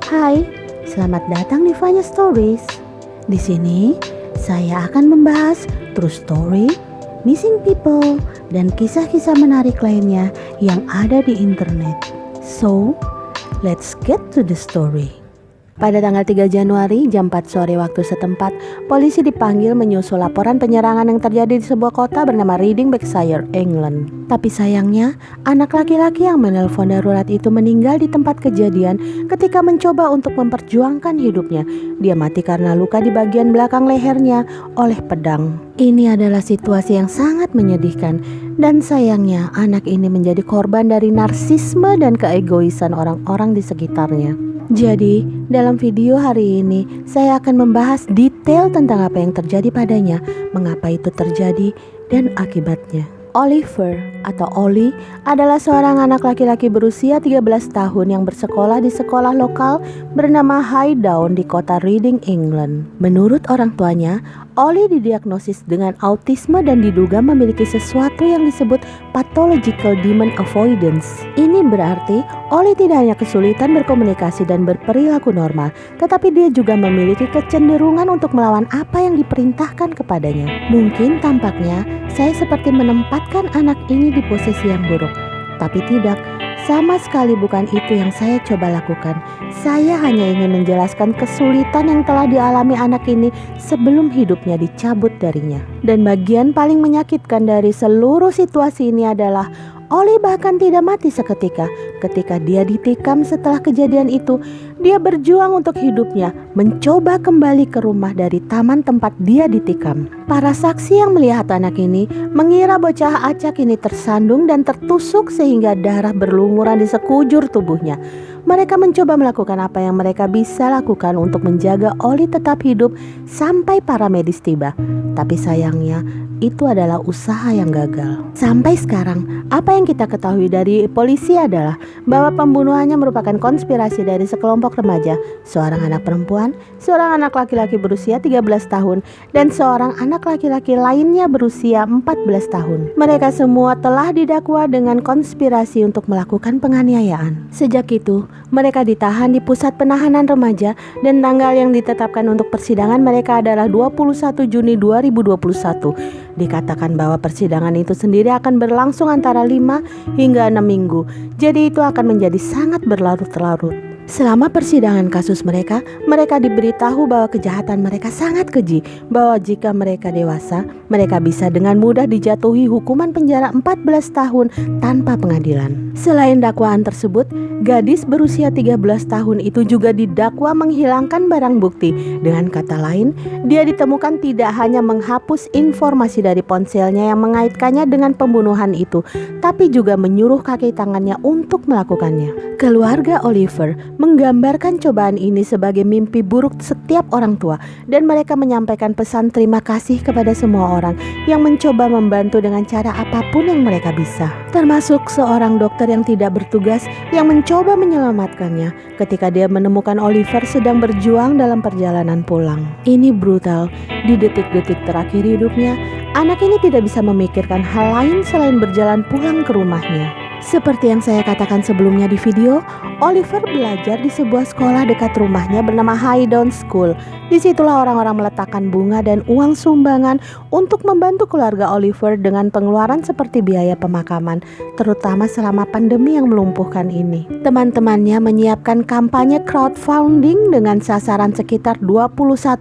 Hai, selamat datang di Vanya Stories. Di sini saya akan membahas true story, missing people, dan kisah-kisah menarik lainnya yang ada di internet. So, let's get to the story. Pada tanggal 3 Januari jam 4 sore waktu setempat, polisi dipanggil menyusul laporan penyerangan yang terjadi di sebuah kota bernama Reading, Berkshire, England. Tapi sayangnya, anak laki-laki yang menelpon darurat itu meninggal di tempat kejadian ketika mencoba untuk memperjuangkan hidupnya. Dia mati karena luka di bagian belakang lehernya oleh pedang. Ini adalah situasi yang sangat menyedihkan, dan sayangnya anak ini menjadi korban dari narsisme dan keegoisan orang-orang di sekitarnya. Jadi, dalam video hari ini saya akan membahas detail tentang apa yang terjadi padanya, mengapa itu terjadi, dan akibatnya. Oliver atau Ollie adalah seorang anak laki-laki berusia 13 tahun yang bersekolah di sekolah lokal bernama Highdown di kota Reading, England. Menurut orang tuanya, Ollie didiagnosis dengan autisme dan diduga memiliki sesuatu yang disebut pathological demon avoidance. Ini berarti Ollie tidak hanya kesulitan berkomunikasi dan berperilaku normal, tetapi dia juga memiliki kecenderungan untuk melawan apa yang diperintahkan kepadanya. Mungkin tampaknya saya seperti menempatkan anak ini di posisi yang buruk, tapi tidak. Sama sekali bukan itu yang saya coba lakukan. Saya hanya ingin menjelaskan kesulitan yang telah dialami anak ini sebelum hidupnya dicabut darinya. Dan bagian paling menyakitkan dari seluruh situasi ini adalah Ollie bahkan tidak mati seketika. Ketika dia ditikam setelah kejadian itu, dia berjuang untuk hidupnya, mencoba kembali ke rumah dari taman tempat dia ditikam. Para saksi yang melihat anak ini mengira bocah acak ini tersandung dan tertusuk sehingga darah berlumuran di sekujur tubuhnya. Mereka mencoba melakukan apa yang mereka bisa lakukan untuk menjaga Ollie tetap hidup sampai para medis tiba. Tapi sayangnya, itu adalah usaha yang gagal. Sampai sekarang, apa yang kita ketahui dari polisi adalah bahwa pembunuhannya merupakan konspirasi dari sekelompok remaja, seorang anak perempuan, seorang anak laki-laki berusia 13 tahun, dan seorang anak laki-laki lainnya berusia 14 tahun. Mereka semua telah didakwa dengan konspirasi untuk melakukan penganiayaan. Sejak itu, mereka ditahan di pusat penahanan remaja dan tanggal yang ditetapkan untuk persidangan mereka adalah 21 Juni 2021. Dikatakan bahwa persidangan itu sendiri akan berlangsung antara 5 hingga 6 minggu. Jadi itu akan menjadi sangat berlarut-larut. Selama persidangan kasus mereka diberitahu bahwa kejahatan mereka sangat keji, bahwa jika mereka dewasa, mereka bisa dengan mudah dijatuhi hukuman penjara 14 tahun tanpa pengadilan. Selain dakwaan tersebut, gadis berusia 13 tahun itu juga didakwa menghilangkan barang bukti. Dengan kata lain, dia ditemukan tidak hanya menghapus informasi dari ponselnya yang mengaitkannya dengan pembunuhan itu, tapi juga menyuruh kaki tangannya untuk melakukannya. Keluarga Oliver menggambarkan cobaan ini sebagai mimpi buruk setiap orang tua, dan mereka menyampaikan pesan terima kasih kepada semua orang yang mencoba membantu dengan cara apapun yang mereka bisa, termasuk seorang dokter yang tidak bertugas yang mencoba menyelamatkannya ketika dia menemukan Oliver sedang berjuang dalam perjalanan pulang. Ini brutal. Di detik-detik terakhir hidupnya, anak ini tidak bisa memikirkan hal lain selain berjalan pulang ke rumahnya. Seperti yang saya katakan sebelumnya di video, Oliver belajar di sebuah sekolah dekat rumahnya bernama Highdown School. Disitulah orang-orang meletakkan bunga dan uang sumbangan untuk membantu keluarga Oliver dengan pengeluaran seperti biaya pemakaman, terutama selama pandemi yang melumpuhkan ini. Teman-temannya menyiapkan kampanye crowdfunding dengan sasaran sekitar 21.000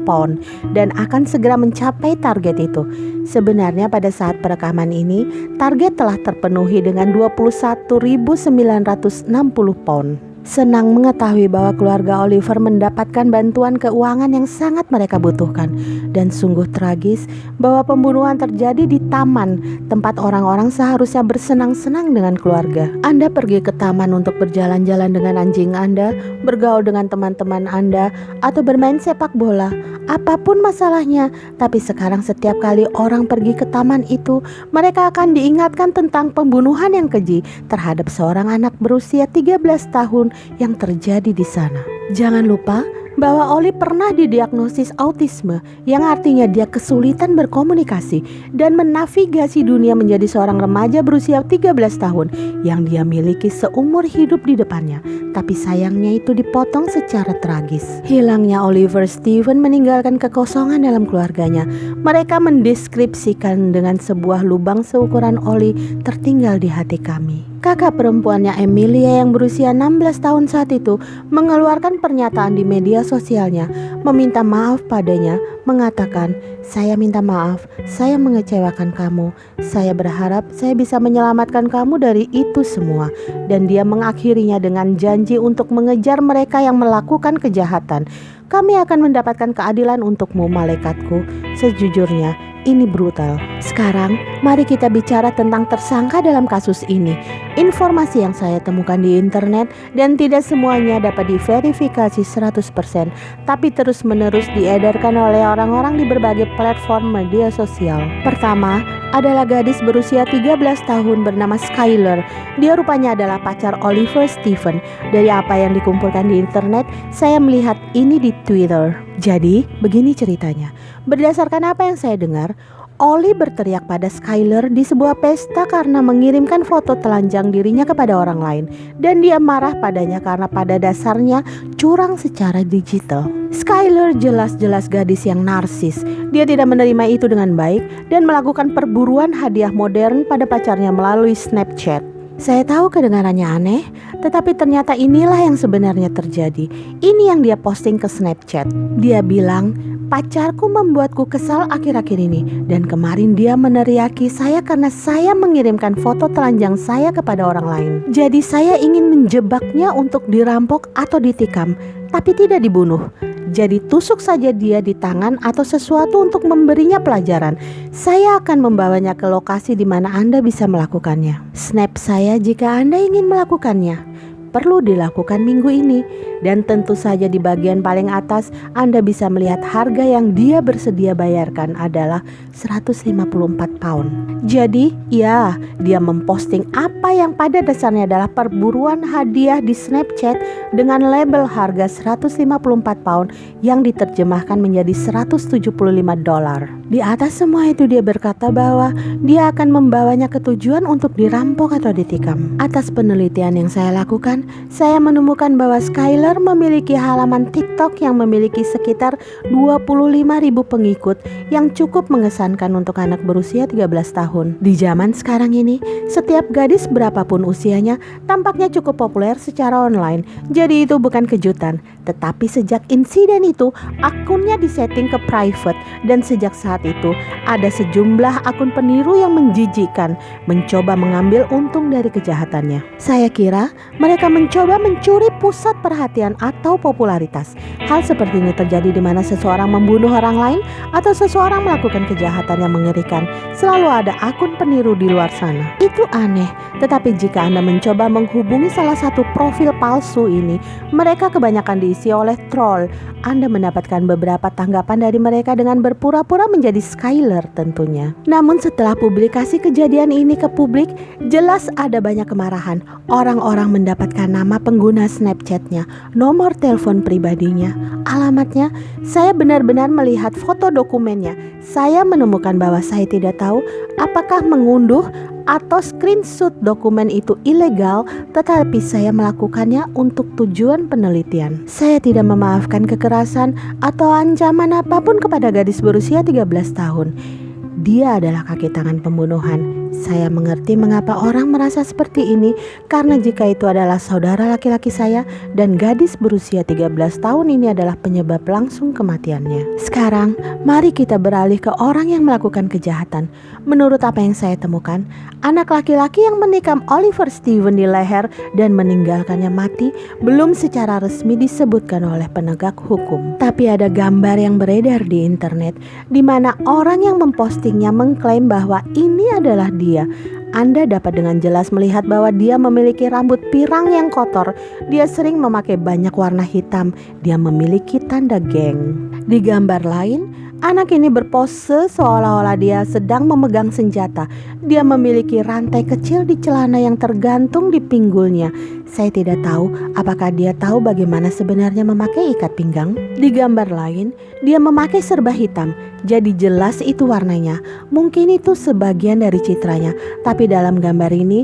pound dan akan segera mencapai target itu. Sebenarnya pada saat perekaman ini, target telah terpenuhi dengan 21.960 pound. Senang mengetahui bahwa keluarga Oliver mendapatkan bantuan keuangan yang sangat mereka butuhkan. Dan sungguh tragis bahwa pembunuhan terjadi di taman, tempat orang-orang seharusnya bersenang-senang dengan keluarga. Anda pergi ke taman untuk berjalan-jalan dengan anjing Anda, bergaul dengan teman-teman Anda, atau bermain sepak bola. Apapun masalahnya, tapi sekarang setiap kali orang pergi ke taman itu, mereka akan diingatkan tentang pembunuhan yang keji terhadap seorang anak berusia 13 tahun yang terjadi di sana. Jangan lupa bahwa Oli pernah didiagnosis autisme, yang artinya dia kesulitan berkomunikasi dan menavigasi dunia menjadi seorang remaja berusia 13 tahun yang dia miliki seumur hidup di depannya. Tapi sayangnya itu dipotong secara tragis. Hilangnya Oliver Steven meninggalkan kekosongan dalam keluarganya. Mereka mendeskripsikan dengan sebuah lubang seukuran Oli tertinggal di hati kami. Kakak perempuannya Emilia yang berusia 16 tahun saat itu mengeluarkan pernyataan di media sosialnya, meminta maaf padanya, mengatakan, "Saya minta maaf, saya mengecewakan kamu. Saya berharap saya bisa menyelamatkan kamu dari itu semua." Dan dia mengakhirinya dengan janji untuk mengejar mereka yang melakukan kejahatan. "Kami akan mendapatkan keadilan untukmu, malaikatku. Sejujurnya, ini brutal." Sekarang, mari kita bicara tentang tersangka dalam kasus ini. Informasi yang saya temukan di internet dan tidak semuanya dapat diverifikasi 100%, tapi terus-menerus diedarkan oleh orang-orang di berbagai platform media sosial. Pertama, adalah gadis berusia 13 tahun bernama Skyler. Dia rupanya adalah pacar Oliver Steven. Dari apa yang dikumpulkan di internet, saya melihat ini di Twitter. Jadi, begini ceritanya. Berdasarkan apa yang saya dengar, Oli berteriak pada Skyler di sebuah pesta karena mengirimkan foto telanjang dirinya kepada orang lain, dan dia marah padanya karena pada dasarnya curang secara digital. Skyler jelas-jelas gadis yang narsis. Dia tidak menerima itu dengan baik dan melakukan perburuan hadiah modern pada pacarnya melalui Snapchat. Saya tahu kedengarannya aneh, tetapi ternyata inilah yang sebenarnya terjadi. Ini yang dia posting ke Snapchat. Dia bilang, "Pacarku membuatku kesal akhir-akhir ini, dan kemarin dia meneriaki saya karena saya mengirimkan foto telanjang saya kepada orang lain. Jadi saya ingin menjebaknya untuk dirampok atau ditikam, tapi tidak dibunuh. Jadi tusuk saja dia di tangan atau sesuatu untuk memberinya pelajaran. Saya akan membawanya ke lokasi di mana Anda bisa melakukannya. Snap saya jika Anda ingin melakukannya. Perlu dilakukan minggu ini." Dan tentu saja di bagian paling atas Anda bisa melihat harga yang dia bersedia bayarkan adalah 154 pound. Jadi ya, dia memposting apa yang pada dasarnya adalah perburuan hadiah di Snapchat dengan label harga 154 pound yang diterjemahkan menjadi $175. Di atas semua itu dia berkata bahwa dia akan membawanya ke tujuan untuk dirampok atau ditikam. Atas penelitian yang saya lakukan, saya menemukan bahwa Skyler memiliki halaman TikTok yang memiliki sekitar 25.000 pengikut yang cukup mengesankan untuk anak berusia 13 tahun. Di zaman sekarang ini, setiap gadis berapapun usianya tampaknya cukup populer secara online. Jadi itu bukan kejutan, tetapi sejak insiden itu akunnya disetting ke private, dan sejak saat itu ada sejumlah akun peniru yang menjijikkan mencoba mengambil untung dari kejahatannya. Saya kira mereka mencoba mencuri pusat perhatian atau popularitas. Hal seperti ini terjadi di mana seseorang membunuh orang lain atau seseorang melakukan kejahatan yang mengerikan. Selalu ada akun peniru di luar sana. Itu aneh, tetapi jika Anda mencoba menghubungi salah satu profil palsu ini, mereka kebanyakan diisi oleh troll. Anda mendapatkan beberapa tanggapan dari mereka dengan berpura-pura menjadi Skyler tentunya. Namun setelah publikasi kejadian ini ke publik, jelas ada banyak kemarahan. Orang-orang mendapatkan nama pengguna Snapchatnya, nomor telepon pribadinya, alamatnya. Saya benar-benar melihat foto dokumennya. Saya menemukan bahwa saya tidak tahu apakah mengunduh atau screenshot dokumen itu ilegal, tetapi saya melakukannya untuk tujuan penelitian. Saya tidak memaafkan kekerasan atau ancaman apapun kepada gadis berusia 13 tahun. Dia adalah kaki tangan pembunuhan. Saya mengerti mengapa orang merasa seperti ini, karena jika itu adalah saudara laki-laki saya dan gadis berusia 13 tahun ini adalah penyebab langsung kematiannya. Sekarang, mari kita beralih ke orang yang melakukan kejahatan. Menurut apa yang saya temukan, anak laki-laki yang menikam Oliver Steven di leher dan meninggalkannya mati belum secara resmi disebutkan oleh penegak hukum. Tapi ada gambar yang beredar di internet di mana orang yang mempostingnya mengklaim bahwa ini adalah dia. Anda dapat dengan jelas melihat bahwa dia memiliki rambut pirang yang kotor. Dia sering memakai banyak warna hitam. Dia memiliki tanda geng. Di gambar lain, Anak ini berpose seolah-olah dia sedang memegang senjata. Dia memiliki rantai kecil di celana yang tergantung di pinggulnya. Saya tidak tahu apakah dia tahu bagaimana sebenarnya memakai ikat pinggang. Di gambar lain, dia memakai serba hitam. Jadi jelas itu warnanya. Mungkin itu sebagian dari citranya. Tapi dalam gambar ini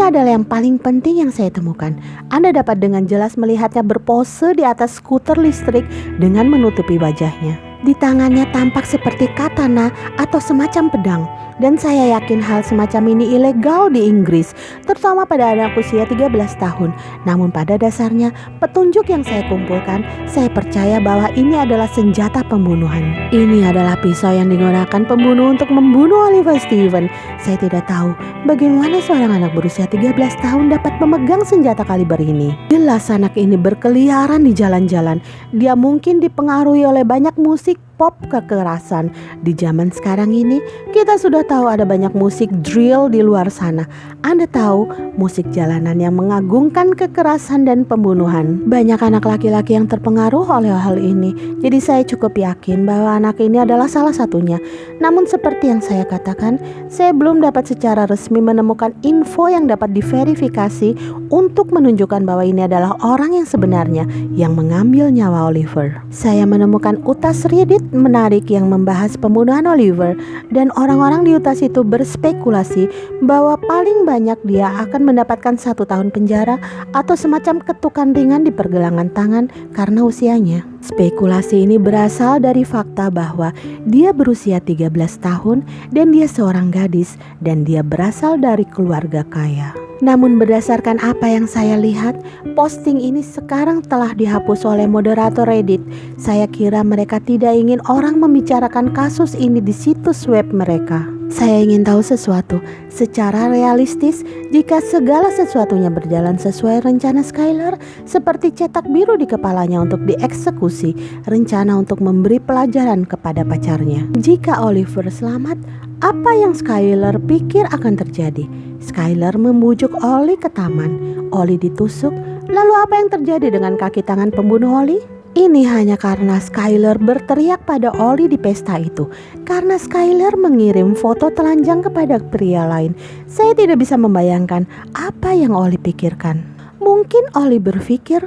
adalah yang paling penting yang saya temukan. Anda dapat dengan jelas melihatnya berpose di atas skuter listrik dengan menutupi wajahnya. Di tangannya tampak seperti katana atau semacam pedang. Dan saya yakin hal semacam ini ilegal di Inggris, terutama pada anak usia 13 tahun. Namun pada dasarnya, petunjuk yang saya kumpulkan, saya percaya bahwa ini adalah senjata pembunuhan. Ini adalah pisau yang digunakan pembunuh untuk membunuh Oliver Stephen. Saya tidak tahu bagaimana seorang anak berusia 13 tahun dapat memegang senjata kaliber ini. Jelas anak ini berkeliaran di jalan-jalan. Dia mungkin dipengaruhi oleh banyak musik pop kekerasan. Di zaman sekarang ini, kita sudah tahu ada banyak musik drill di luar sana. Anda tahu, musik jalanan yang mengagungkan kekerasan dan pembunuhan. Banyak anak laki-laki yang terpengaruh oleh hal ini. Jadi saya cukup yakin bahwa anak ini adalah salah satunya. Namun seperti yang saya katakan, saya belum dapat secara resmi menemukan info yang dapat diverifikasi untuk menunjukkan bahwa ini adalah orang yang sebenarnya yang mengambil nyawa Oliver. Saya menemukan utas Reddit menarik yang membahas pembunuhan Oliver, dan orang-orang di utas itu berspekulasi bahwa paling banyak dia akan mendapatkan 1 tahun penjara atau semacam ketukan ringan di pergelangan tangan karena usianya. Spekulasi ini berasal dari fakta bahwa dia berusia 13 tahun dan dia seorang gadis dan dia berasal dari keluarga kaya. Namun berdasarkan apa yang saya lihat, posting ini sekarang telah dihapus oleh moderator Reddit. Saya kira mereka tidak ingin orang membicarakan kasus ini di situs web mereka. Saya ingin tahu sesuatu secara realistis. Jika segala sesuatunya berjalan sesuai rencana Skyler, seperti cetak biru di kepalanya untuk dieksekusi, rencana untuk memberi pelajaran kepada pacarnya. Jika Oliver selamat, apa yang Skyler pikir akan terjadi? Skyler membujuk Ollie ke taman. Ollie ditusuk. Lalu apa yang terjadi dengan kaki tangan pembunuh Ollie? Ini hanya karena Skyler berteriak pada Ollie di pesta itu. Karena Skyler mengirim foto telanjang kepada pria lain. Saya tidak bisa membayangkan apa yang Ollie pikirkan. Mungkin Ollie berpikir,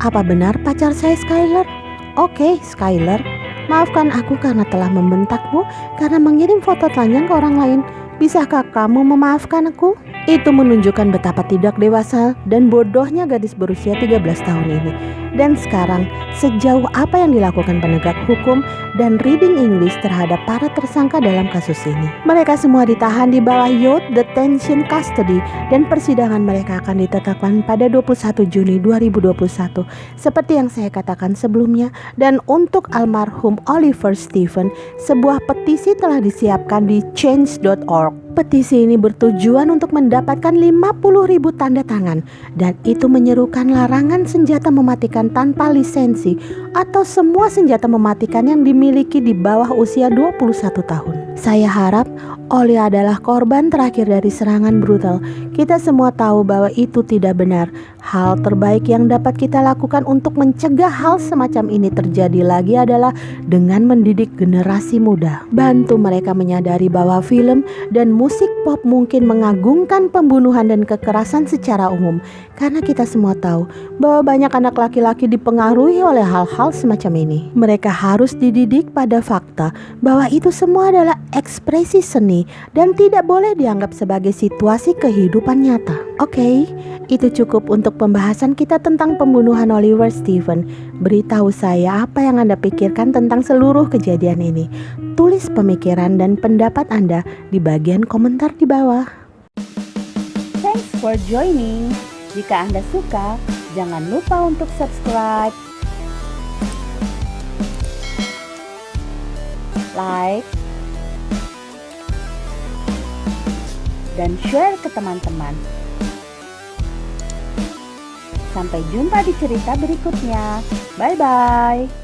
apa benar pacar saya Skyler? Oke, Skyler, maafkan aku karena telah membentakmu karena mengirim foto telanjang ke orang lain. Bisakah kamu memaafkan aku? Itu menunjukkan betapa tidak dewasa dan bodohnya gadis berusia 13 tahun ini. Dan sekarang, sejauh apa yang dilakukan penegak hukum dan reading English terhadap para tersangka dalam kasus ini. Mereka semua ditahan di bawah Youth Detention Custody dan persidangan mereka akan ditetapkan pada 21 Juni 2021. Seperti yang saya katakan sebelumnya, dan untuk almarhum Oliver Stephen, sebuah petisi telah disiapkan di change.org. Petisi ini bertujuan untuk mendapatkan 50.000 tanda tangan, dan itu menyerukan larangan senjata mematikan tanpa lisensi atau semua senjata mematikan yang dimiliki di bawah usia 21 tahun. Saya harap Ollie adalah korban terakhir dari serangan brutal. Kita semua tahu bahwa itu tidak benar. Hal terbaik yang dapat kita lakukan untuk mencegah hal semacam ini terjadi lagi adalah dengan mendidik generasi muda. Bantu mereka menyadari bahwa film dan musik pop mungkin mengagungkan pembunuhan dan kekerasan secara umum. Karena kita semua tahu bahwa banyak anak laki-laki dipengaruhi oleh hal-hal semacam ini. Mereka harus dididik pada fakta bahwa itu semua adalah ekspresi seni dan tidak boleh dianggap sebagai situasi kehidupan nyata. Oke, itu cukup untuk pembahasan kita tentang pembunuhan Oliver Stephen. Beritahu saya apa yang Anda pikirkan tentang seluruh kejadian ini. Tulis pemikiran dan pendapat Anda di bagian komentar di bawah. Thanks for joining. Jika Anda suka, jangan lupa untuk subscribe, like, dan share ke teman-teman. Sampai jumpa di cerita berikutnya. Bye-bye.